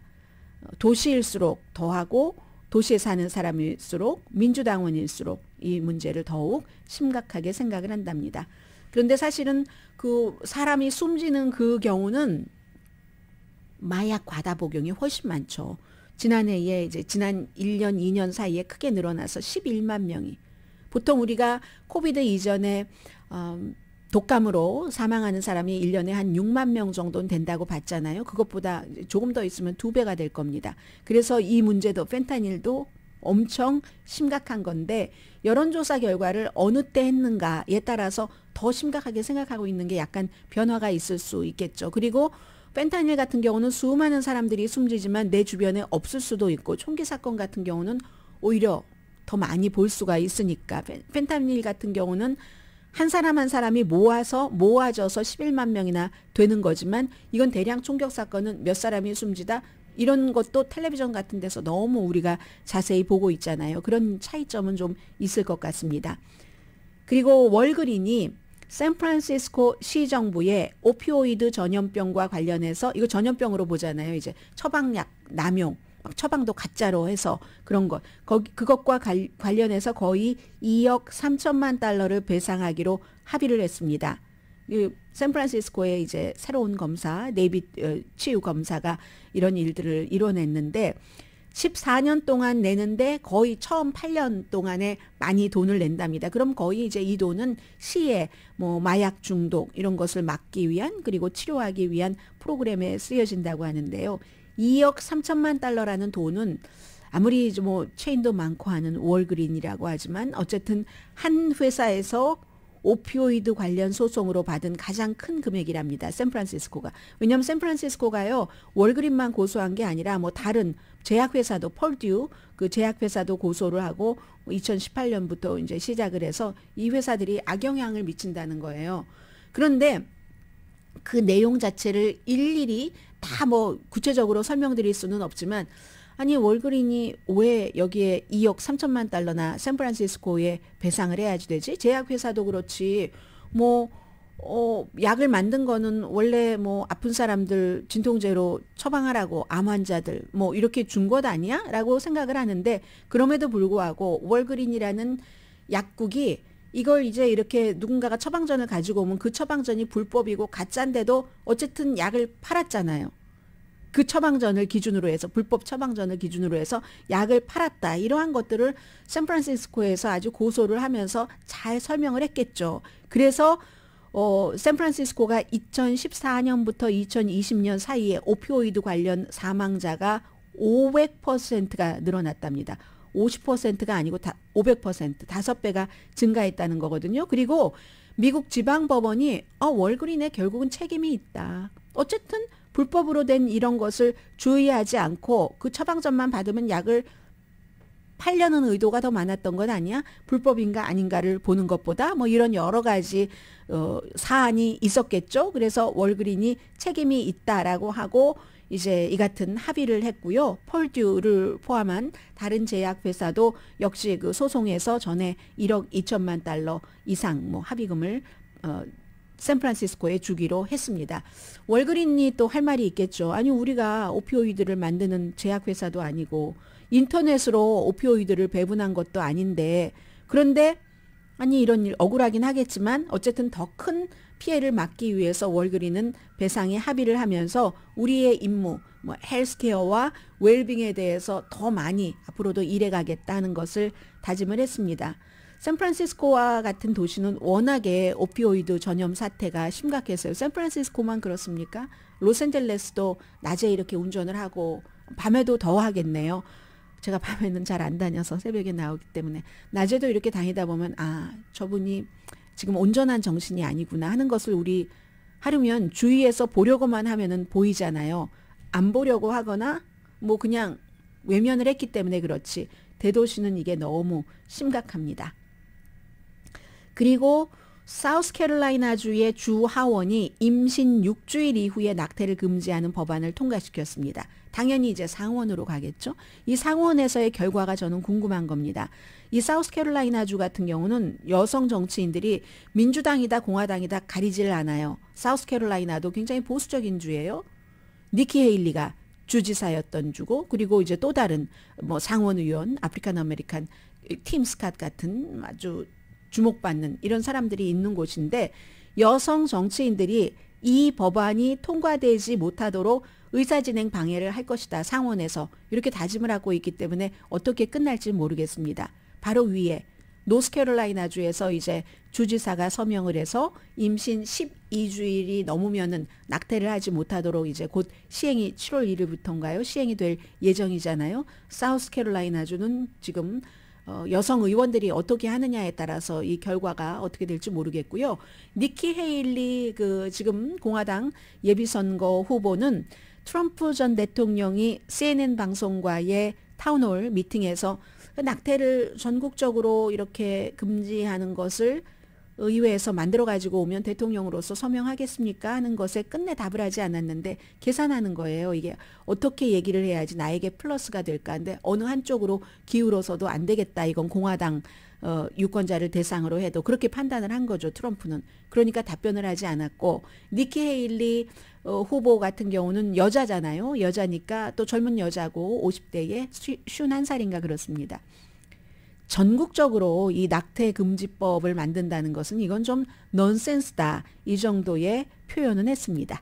S4: 도시일수록 더하고 도시에 사는 사람일수록 민주당원일수록 이 문제를 더욱 심각하게 생각을 한답니다. 그런데 사실은 그 사람이 숨지는 그 경우는 마약 과다 복용이 훨씬 많죠. 지난해에 이제 지난 1년, 2년 사이에 크게 늘어나서 11만 명이 보통 우리가 코비드 이전에 독감으로 사망하는 사람이 1년에 한 6만 명 정도는 된다고 봤잖아요. 그것보다 조금 더 있으면 2배가 될 겁니다. 그래서 이 문제도 펜타닐도 엄청 심각한 건데 여론조사 결과를 어느 때 했는가에 따라서 더 심각하게 생각하고 있는 게 약간 변화가 있을 수 있겠죠. 그리고 펜타닐 같은 경우는 수많은 사람들이 숨지지만 내 주변에 없을 수도 있고 총기 사건 같은 경우는 오히려 더 많이 볼 수가 있으니까 펜타닐 같은 경우는 한 사람 한 사람이 모아져서 11만 명이나 되는 거지만 이건 대량 총격 사건은 몇 사람이 숨지다 이런 것도 텔레비전 같은 데서 너무 우리가 자세히 보고 있잖아요. 그런 차이점은 좀 있을 것 같습니다. 그리고 월그린이 샌프란시스코 시정부의 오피오이드 전염병과 관련해서 이거 전염병으로 보잖아요. 이제 처방약 남용, 처방도 가짜로 해서 그런 것. 그것과 관련해서 거의 2억 3천만 달러를 배상하기로 합의를 했습니다. 샌프란시스코의 이제 새로운 검사, 네이빗 치유 검사가 이런 일들을 이뤄냈는데 14년 동안 내는데 거의 처음 8년 동안에 많이 돈을 낸답니다. 그럼 거의 이제 이 돈은 시에 뭐 마약 중독 이런 것을 막기 위한 그리고 치료하기 위한 프로그램에 쓰여진다고 하는데요. 2억 3천만 달러라는 돈은 아무리 뭐 체인도 많고 하는 월그린이라고 하지만 어쨌든 한 회사에서 오피오이드 관련 소송으로 받은 가장 큰 금액이랍니다. 샌프란시스코가. 왜냐하면 샌프란시스코가요. 월그린만 고소한 게 아니라 뭐 다른 제약회사도 펄듀 그 제약회사도 고소를 하고 2018년부터 이제 시작을 해서 이 회사들이 악영향을 미친다는 거예요. 그런데 그 내용 자체를 일일이 다 뭐 구체적으로 설명드릴 수는 없지만 아니 월그린이 왜 여기에 2억 3천만 달러나 샌프란시스코에 배상을 해야지 되지? 제약회사도 그렇지 뭐 약을 만든 거는 원래 뭐 아픈 사람들 진통제로 처방하라고 암 환자들 뭐 이렇게 준 것 아니야? 라고 생각을 하는데 그럼에도 불구하고 월그린이라는 약국이 이걸 이제 이렇게 누군가가 처방전을 가지고 오면 그 처방전이 불법이고 가짜인데도 어쨌든 약을 팔았잖아요. 그 처방전을 기준으로 해서 불법 처방전을 기준으로 해서 약을 팔았다. 이러한 것들을 샌프란시스코에서 아주 고소를 하면서 잘 설명을 했겠죠. 그래서 샌프란시스코가 2014년부터 2020년 사이에 오피오이드 관련 사망자가 500%가 늘어났답니다. 50%가 아니고 500%, 5배가 증가했다는 거거든요. 그리고 미국 지방법원이 월그린에 결국은 책임이 있다. 어쨌든 불법으로 된 이런 것을 주의하지 않고 그 처방전만 받으면 약을 팔려는 의도가 더 많았던 건 아니야? 불법인가 아닌가를 보는 것보다 뭐 이런 여러 가지 사안이 있었겠죠. 그래서 월그린이 책임이 있다라고 하고 이제 이 같은 합의를 했고요. 펄듀를 포함한 다른 제약회사도 역시 그 소송에서 전에 1억 2천만 달러 이상 뭐 합의금을 샌프란시스코에 주기로 했습니다. 월그린이 또 할 말이 있겠죠. 아니 우리가 오피오이드를 만드는 제약회사도 아니고 인터넷으로 오피오이드를 배분한 것도 아닌데 그런데 아니 이런 일 억울하긴 하겠지만 어쨌든 더 큰 피해를 막기 위해서 월그린은 배상에 합의를 하면서 우리의 임무 뭐 헬스케어와 웰빙에 대해서 더 많이 앞으로도 일해가겠다는 것을 다짐을 했습니다. 샌프란시스코와 같은 도시는 워낙에 오피오이드 전염 사태가 심각했어요. 샌프란시스코만 그렇습니까? 로스앤젤레스도 낮에 이렇게 운전을 하고 밤에도 더 하겠네요. 제가 밤에는 잘 안 다녀서 새벽에 나오기 때문에 낮에도 이렇게 다니다 보면 저분이 지금 온전한 정신이 아니구나 하는 것을 우리 하루면 주위에서 보려고만 하면은 보이잖아요. 안 보려고 하거나 뭐 그냥 외면을 했기 때문에 그렇지 대도시는 이게 너무 심각합니다. 그리고 사우스캐롤라이나주의 주 하원이 임신 6주일 이후에 낙태를 금지하는 법안을 통과시켰습니다. 당연히 이제 상원으로 가겠죠. 이 상원에서의 결과가 저는 궁금한 겁니다. 이 사우스캐롤라이나주 같은 경우는 여성 정치인들이 민주당이다 공화당이다 가리질 않아요. 사우스캐롤라이나도 굉장히 보수적인 주예요. 니키 헤일리가 주지사였던 주고 그리고 이제 또 다른 뭐 상원의원 아프리칸 아메리칸 팀 스캇 같은 아주 주목받는 이런 사람들이 있는 곳인데 여성 정치인들이 이 법안이 통과되지 못하도록 의사진행 방해를 할 것이다. 상원에서 이렇게 다짐을 하고 있기 때문에 어떻게 끝날지 모르겠습니다. 바로 위에 노스캐롤라이나주에서 이제 주지사가 서명을 해서 임신 12주일이 넘으면은 낙태를 하지 못하도록 이제 곧 시행이 7월 1일부터인가요? 시행이 될 예정이잖아요. 사우스캐롤라이나주는 지금 여성 의원들이 어떻게 하느냐에 따라서 이 결과가 어떻게 될지 모르겠고요. 니키 헤일리 그 지금 공화당 예비선거 후보는 트럼프 전 대통령이 CNN 방송과의 타운홀 미팅에서 낙태를 전국적으로 이렇게 금지하는 것을 의회에서 만들어 가지고 오면 대통령으로서 서명하겠습니까? 하는 것에 끝내 답을 하지 않았는데 계산하는 거예요. 이게 어떻게 얘기를 해야지 나에게 플러스가 될까? 근데 어느 한쪽으로 기울어서도 안 되겠다. 이건 공화당 유권자를 대상으로 해도 그렇게 판단을 한 거죠. 트럼프는. 그러니까 답변을 하지 않았고 니키 헤일리 후보 같은 경우는 여자잖아요. 여자니까 또 젊은 여자고 50대에 51살인가 그렇습니다. 전국적으로 이 낙태 금지법을 만든다는 것은 이건 좀 넌센스다. 이 정도의 표현은 했습니다.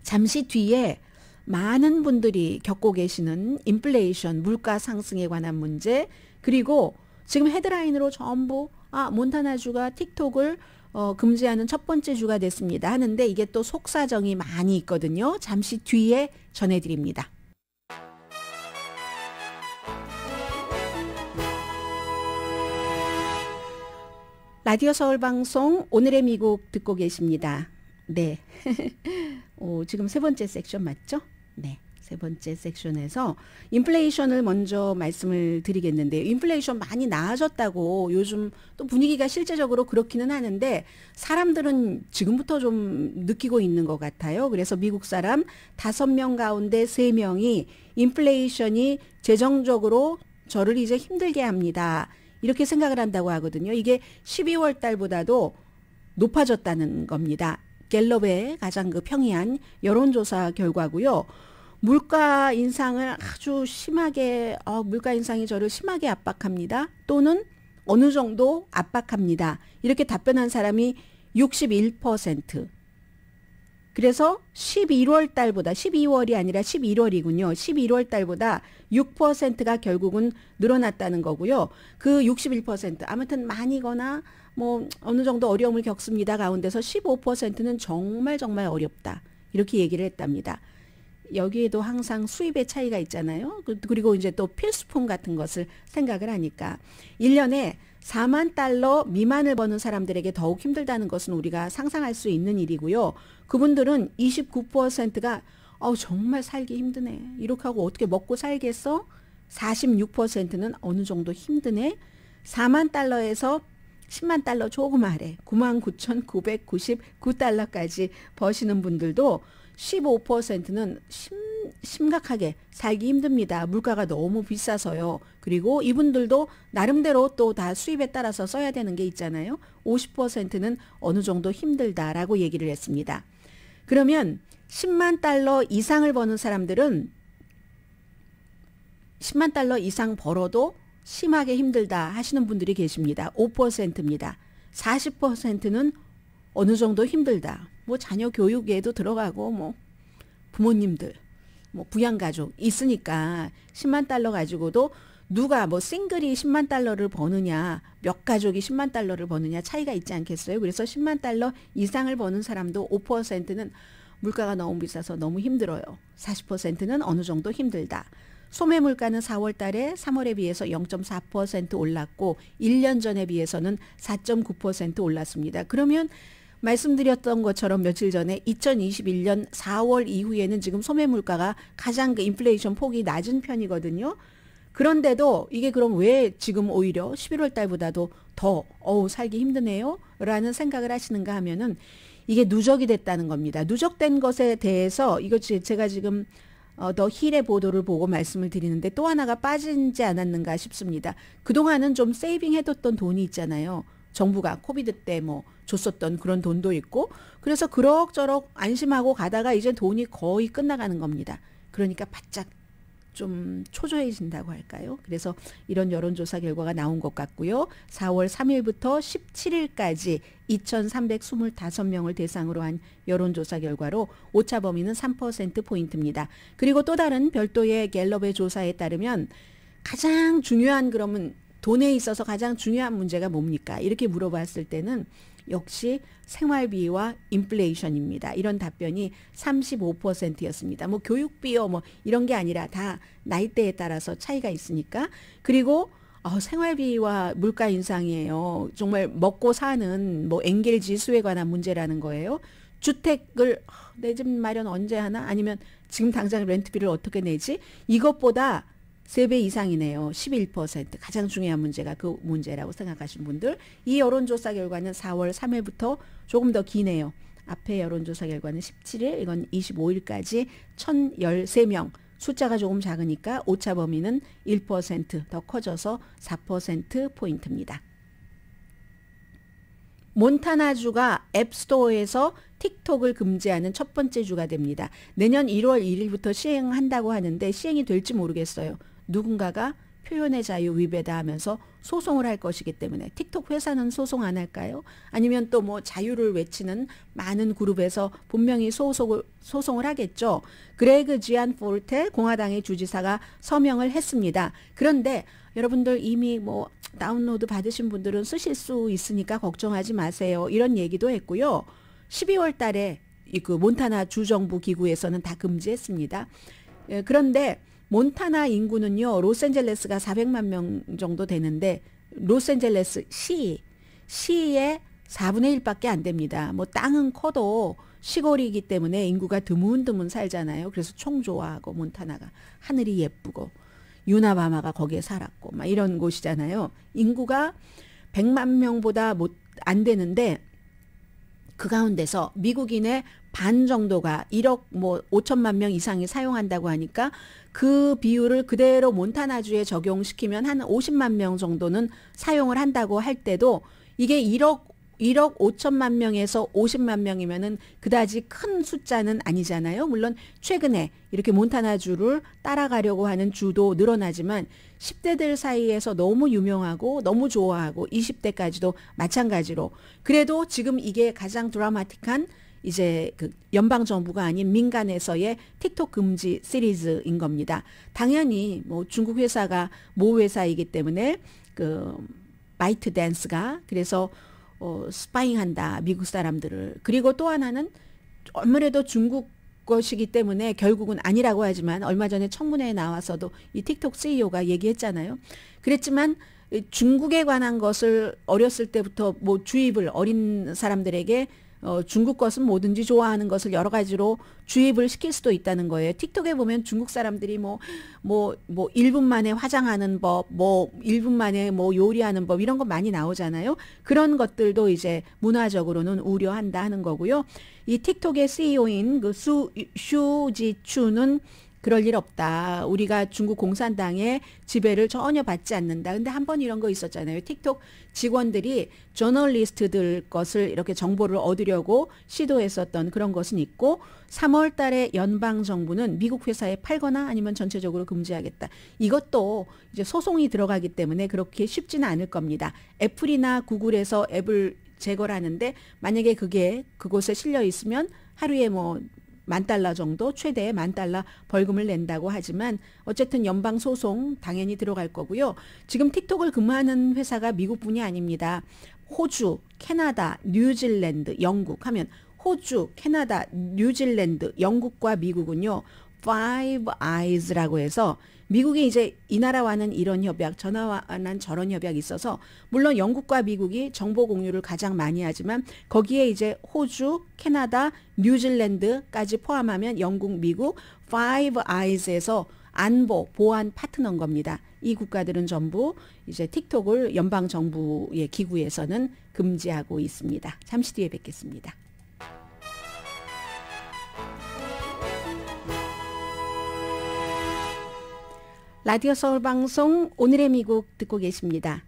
S4: 잠시 뒤에 많은 분들이 겪고 계시는 인플레이션, 물가 상승에 관한 문제 그리고 지금 헤드라인으로 전부 몬타나주가 틱톡을 금지하는 첫 번째 주가 됐습니다. 하는데 이게 또 속사정이 많이 있거든요. 잠시 뒤에 전해드립니다. 라디오 서울방송 오늘의 미국 듣고 계십니다. 네. 지금 세 번째 섹션 맞죠? 네. 세 번째 섹션에서 인플레이션을 먼저 말씀을 드리겠는데요. 인플레이션 많이 나아졌다고 요즘 또 분위기가 실제적으로 그렇기는 하는데 사람들은 지금부터 좀 느끼고 있는 것 같아요. 그래서 미국 사람 5명 가운데 3명이 인플레이션이 재정적으로 저를 이제 힘들게 합니다. 이렇게 생각을 한다고 하거든요. 이게 12월 달보다도 높아졌다는 겁니다. 갤럽의 가장 그 평이한 여론조사 결과고요. 물가 인상을 아주 심하게, 물가 인상이 저를 심하게 압박합니다. 또는 어느 정도 압박합니다. 이렇게 답변한 사람이 61%. 그래서 11월 달보다 12월이 아니라 11월이군요. 11월 달보다 6%가 결국은 늘어났다는 거고요. 그 61% 아무튼 많이거나 뭐 어느 정도 어려움을 겪습니다 가운데서 15%는 정말 어렵다. 이렇게 얘기를 했답니다. 여기에도 항상 수입의 차이가 있잖아요. 그리고 이제 또 필수품 같은 것을 생각을 하니까 1년에 4만 달러 미만을 버는 사람들에게 더욱 힘들다는 것은 우리가 상상할 수 있는 일이고요. 그분들은 29%가 정말 살기 힘드네. 이렇게 하고 어떻게 먹고 살겠어? 46%는 어느 정도 힘드네. 4만 달러에서 10만 달러 조금 아래 99,999달러까지 버시는 분들도 15%는 심각하게 살기 힘듭니다. 물가가 너무 비싸서요. 그리고 이분들도 나름대로 또 다 수입에 따라서 써야 되는 게 있잖아요. 50%는 어느 정도 힘들다라고 얘기를 했습니다. 그러면 10만 달러 이상을 버는 사람들은 10만 달러 이상 벌어도 심하게 힘들다 하시는 분들이 계십니다. 5%입니다. 40%는 어느 정도 힘들다. 뭐 자녀 교육에도 들어가고 뭐 부모님들, 뭐 부양가족 있으니까 10만 달러 가지고도 누가 뭐 싱글이 10만 달러를 버느냐, 몇 가족이 10만 달러를 버느냐 차이가 있지 않겠어요? 그래서 10만 달러 이상을 버는 사람도 5%는 물가가 너무 비싸서 너무 힘들어요. 40%는 어느 정도 힘들다. 소매 물가는 4월 달에 3월에 비해서 0.4% 올랐고 1년 전에 비해서는 4.9% 올랐습니다. 그러면 말씀드렸던 것처럼 며칠 전에 2021년 4월 이후에는 지금 소매 물가가 가장 그 인플레이션 폭이 낮은 편이거든요. 그런데도 이게 그럼 왜 지금 오히려 11월 달보다도 더 살기 힘드네요? 라는 생각을 하시는가 하면은 이게 누적이 됐다는 겁니다. 누적된 것에 대해서 이거 제가 지금 더 힐의 보도를 보고 말씀을 드리는데 또 하나가 빠지지 않았는가 싶습니다. 그동안은 좀 세이빙 해뒀던 돈이 있잖아요. 정부가 코비드 때 뭐 줬었던 그런 돈도 있고 그래서 그럭저럭 안심하고 가다가 이제 돈이 거의 끝나가는 겁니다. 그러니까 바짝 좀 초조해진다고 할까요? 그래서 이런 여론조사 결과가 나온 것 같고요. 4월 3일부터 17일까지 2,325명을 대상으로 한 여론조사 결과로 오차 범위는 3%포인트입니다. 그리고 또 다른 별도의 갤럽의 조사에 따르면 가장 중요한 그러면 돈에 있어서 가장 중요한 문제가 뭡니까? 이렇게 물어봤을 때는 역시 생활비와 인플레이션입니다. 이런 답변이 35%였습니다. 뭐 교육비요 뭐 이런 게 아니라 다 나이대에 따라서 차이가 있으니까. 그리고 생활비와 물가 인상이에요. 정말 먹고 사는 뭐 엔겔 지수에 관한 문제라는 거예요. 주택을 내 집 마련 언제 하나? 아니면 지금 당장 렌트비를 어떻게 내지? 이것보다 3배 이상이네요. 11%. 가장 중요한 문제가 그 문제라고 생각하신 분들. 이 여론조사 결과는 4월 3일부터 조금 더 기네요. 앞에 여론조사 결과는 17일, 이건 25일까지 1,013명. 숫자가 조금 작으니까 오차 범위는 1% 더 커져서 4%포인트입니다. 몬타나주가 앱스토어에서 틱톡을 금지하는 첫 번째 주가 됩니다. 내년 1월 1일부터 시행한다고 하는데 시행이 될지 모르겠어요. 누군가가 표현의 자유 위배다 하면서 소송을 할 것이기 때문에 틱톡 회사는 소송 안 할까요? 아니면 또 뭐 자유를 외치는 많은 그룹에서 분명히 소송을 하겠죠. 그레그 지안포르테 공화당의 주지사가 서명을 했습니다. 그런데 여러분들 이미 뭐 다운로드 받으신 분들은 쓰실 수 있으니까 걱정하지 마세요. 이런 얘기도 했고요. 12월 달에 그 몬타나 주정부 기구에서는 다 금지했습니다. 그런데 몬타나 인구는요. 로스앤젤레스가 400만 명 정도 되는데 로스앤젤레스 시의 4분의 1밖에 안 됩니다. 뭐 땅은 커도 시골이기 때문에 인구가 드문드문 살잖아요. 그래서 총 좋아하고 몬타나가 하늘이 예쁘고 유나바마가 거기에 살았고 막 이런 곳이잖아요. 인구가 100만 명보다 안 되는데 그 가운데서 미국인의 반 정도가 1억 뭐 5천만 명 이상이 사용한다고 하니까 그 비율을 그대로 몬타나주에 적용시키면 한 50만 명 정도는 사용을 한다고 할 때도 이게 1억 5천만 명에서 50만 명이면은 그다지 큰 숫자는 아니잖아요. 물론 최근에 이렇게 몬타나주를 따라가려고 하는 주도 늘어나지만 10대들 사이에서 너무 유명하고 너무 좋아하고 20대까지도 마찬가지로 그래도 지금 이게 가장 드라마틱한 이제 그 연방 정부가 아닌 민간에서의 틱톡 금지 시리즈인 겁니다. 당연히 뭐 중국 회사가 모 회사이기 때문에 그 바이트 댄스가 그래서 스파잉한다 미국 사람들을. 그리고 또 하나는 아무래도 중국 것이기 때문에 결국은 아니라고 하지만 얼마 전에 청문회에 나와서도 이 틱톡 CEO가 얘기했잖아요. 그랬지만 중국에 관한 것을 어렸을 때부터 뭐 주입을 어린 사람들에게 중국 것은 뭐든지 좋아하는 것을 여러 가지로 주입을 시킬 수도 있다는 거예요. 틱톡에 보면 중국 사람들이 뭐 1분 만에 화장하는 법, 뭐 1분 만에 뭐 요리하는 법 이런 거 많이 나오잖아요. 그런 것들도 이제 문화적으로는 우려한다 하는 거고요. 이 틱톡의 CEO인 그 슈지추는 그럴 일 없다. 우리가 중국 공산당의 지배를 전혀 받지 않는다. 근데 한 번 이런 거 있었잖아요. 틱톡 직원들이 저널리스트들 것을 이렇게 정보를 얻으려고 시도했었던 그런 것은 있고 3월 달에 연방 정부는 미국 회사에 팔거나 아니면 전체적으로 금지하겠다. 이것도 이제 소송이 들어가기 때문에 그렇게 쉽지는 않을 겁니다. 애플이나 구글에서 앱을 제거를 하는데 만약에 그게 그곳에 실려 있으면 하루에 뭐 $10,000 정도 최대 $10,000 벌금을 낸다고 하지만 어쨌든 연방 소송 당연히 들어갈 거고요. 지금 틱톡을 근무하는 회사가 미국뿐이 아닙니다. 호주, 캐나다, 뉴질랜드, 영국 하면 호주, 캐나다, 뉴질랜드, 영국과 미국은요. Five Eyes라고 해서 미국이 이제 이 나라와는 이런 협약, 저 나라와는 저런 협약이 있어서 물론 영국과 미국이 정보 공유를 가장 많이 하지만 거기에 이제 호주, 캐나다, 뉴질랜드까지 포함하면 영국, 미국 Five Eyes에서 안보, 보안 파트너인 겁니다. 이 국가들은 전부 이제 틱톡을 연방 정부의 기구에서는 금지하고 있습니다. 잠시 뒤에 뵙겠습니다. 라디오 서울 방송 오늘의 미국 듣고 계십니다.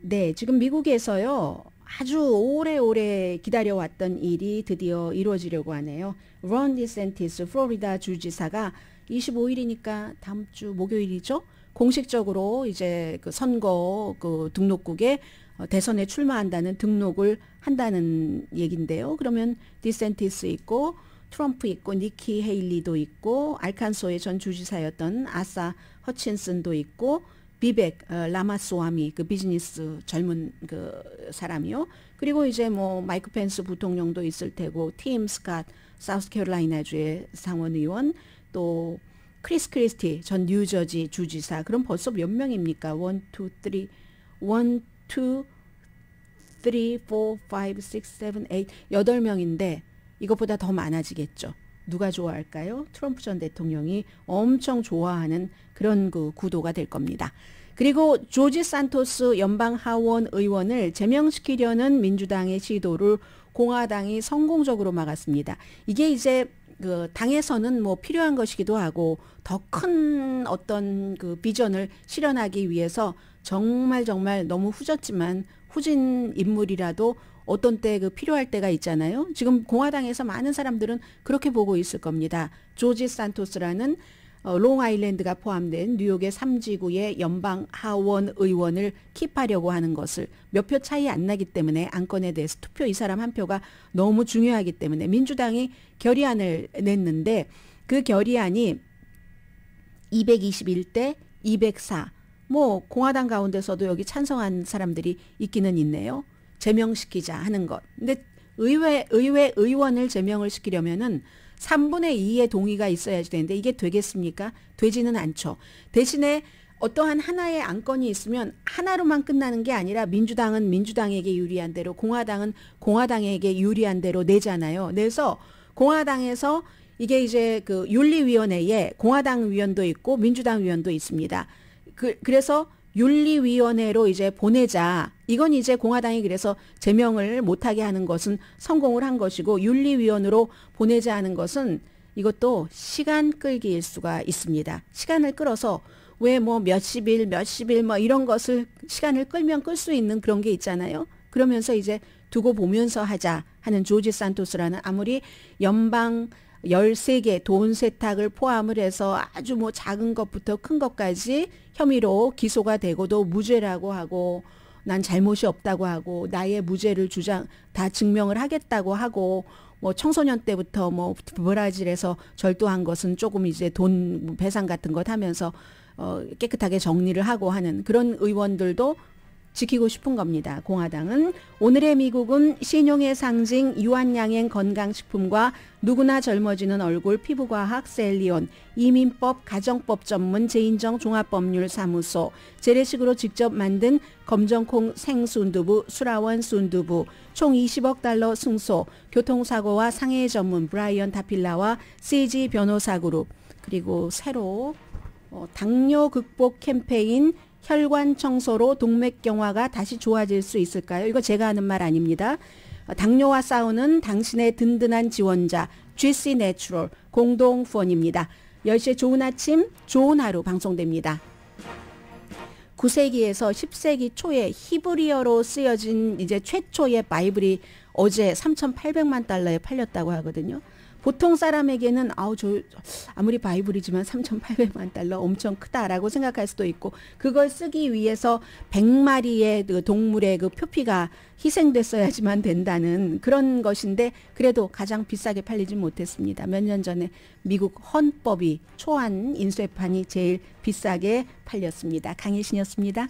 S4: 네, 지금 미국에서요. 아주 오래오래 기다려왔던 일이 드디어 이루어지려고 하네요. 론 디센티스 플로리다 주지사가 25일이니까 다음 주 목요일이죠. 공식적으로 이제 그 선거 그 등록국에 대선에 출마한다는 등록을 한다는 얘긴데요. 그러면 디센티스 있고 트럼프 있고 니키 헤일리도 있고 알칸소의 전 주지사였던 아사 허친슨도 있고 비벡 라마스와미 그 비즈니스 젊은 그 사람이요. 그리고 이제 뭐 마이크 펜스 부통령도 있을 테고 팀 스캇 사우스캐롤라이나주의 상원의원 또 크리스 크리스티 전 뉴저지 주지사. 그럼 벌써 몇 명입니까? 1, 2, 3, 1, 2, 3, 4, 5, 6, 7, 8 8명인데 이것보다 더 많아지겠죠. 누가 좋아할까요? 트럼프 전 대통령이 엄청 좋아하는 그런 그 구도가 될 겁니다. 그리고 조지 산토스 연방 하원 의원을 제명시키려는 민주당의 시도를 공화당이 성공적으로 막았습니다. 이게 이제 그 당에서는 뭐 필요한 것이기도 하고 더 큰 어떤 그 비전을 실현하기 위해서 정말 너무 후졌지만 후진 인물이라도 어떤 때 그 필요할 때가 있잖아요. 지금 공화당에서 많은 사람들은 그렇게 보고 있을 겁니다. 조지 산토스라는 롱아일랜드가 포함된 뉴욕의 3지구의 연방 하원 의원을 킵하려고 하는 것을 몇 표 차이 안 나기 때문에 안건에 대해서 투표 이 사람 한 표가 너무 중요하기 때문에 민주당이 결의안을 냈는데 그 결의안이 221대 204 뭐 공화당 가운데서도 여기 찬성한 사람들이 있기는 있네요. 제명시키자 하는 것. 근데 의회 의원을 제명을 시키려면은 3분의 2의 동의가 있어야지 되는데 이게 되겠습니까? 되지는 않죠. 대신에 어떠한 하나의 안건이 있으면 하나로만 끝나는 게 아니라 민주당은 민주당에게 유리한 대로 공화당은 공화당에게 유리한 대로 내잖아요. 내서 공화당에서 이게 이제 그 윤리위원회에 공화당 위원도 있고 민주당 위원도 있습니다. 그래서 윤리위원회로 이제 보내자. 이건 이제 공화당이 그래서 제명을 못하게 하는 것은 성공을 한 것이고 윤리위원으로 보내자 하는 것은 이것도 시간 끌기일 수가 있습니다. 시간을 끌어서 왜 뭐 몇십 일 뭐 이런 것을 시간을 끌면 끌 수 있는 그런 게 있잖아요. 그러면서 이제 두고 보면서 하자 하는 조지 산토스라는 아무리 연방 13개 돈 세탁을 포함을 해서 아주 뭐 작은 것부터 큰 것까지 혐의로 기소가 되고도 무죄라고 하고 난 잘못이 없다고 하고 나의 무죄를 다 증명을 하겠다고 하고 뭐 청소년 때부터 뭐 브라질에서 절도한 것은 조금 이제 돈 배상 같은 것 하면서 깨끗하게 정리를 하고 하는 그런 의원들도 지키고 싶은 겁니다. 공화당은. 오늘의 미국은 신용의 상징 유한양행 건강식품과 누구나 젊어지는 얼굴 피부과학 셀리온, 이민법 가정법 전문 제인정 종합법률사무소, 재래식으로 직접 만든 검정콩 생순두부 수라원 순두부, 총 20억 달러 승소, 교통사고와 상해 전문 브라이언 다필라와 CG 변호사그룹, 그리고 새로 당뇨 극복 캠페인 혈관 청소로 동맥경화가 다시 좋아질 수 있을까요? 이거 제가 하는 말 아닙니다. 당뇨와 싸우는 당신의 든든한 지원자 GC 내추럴 공동 후원입니다. 10시에 좋은 아침 좋은 하루 방송됩니다. 9세기에서 10세기 초에 히브리어로 쓰여진 이제 최초의 바이블이 어제 3,800만 달러에 팔렸다고 하거든요. 보통 사람에게는 아무리 바이블이지만 3,800만 달러 엄청 크다라고 생각할 수도 있고 그걸 쓰기 위해서 100마리의 그 동물의 그 표피가 희생됐어야지만 된다는 그런 것인데 그래도 가장 비싸게 팔리진 못했습니다. 몇 년 전에 미국 헌법이 초안 인쇄판이 제일 비싸게 팔렸습니다. 강혜신이었습니다.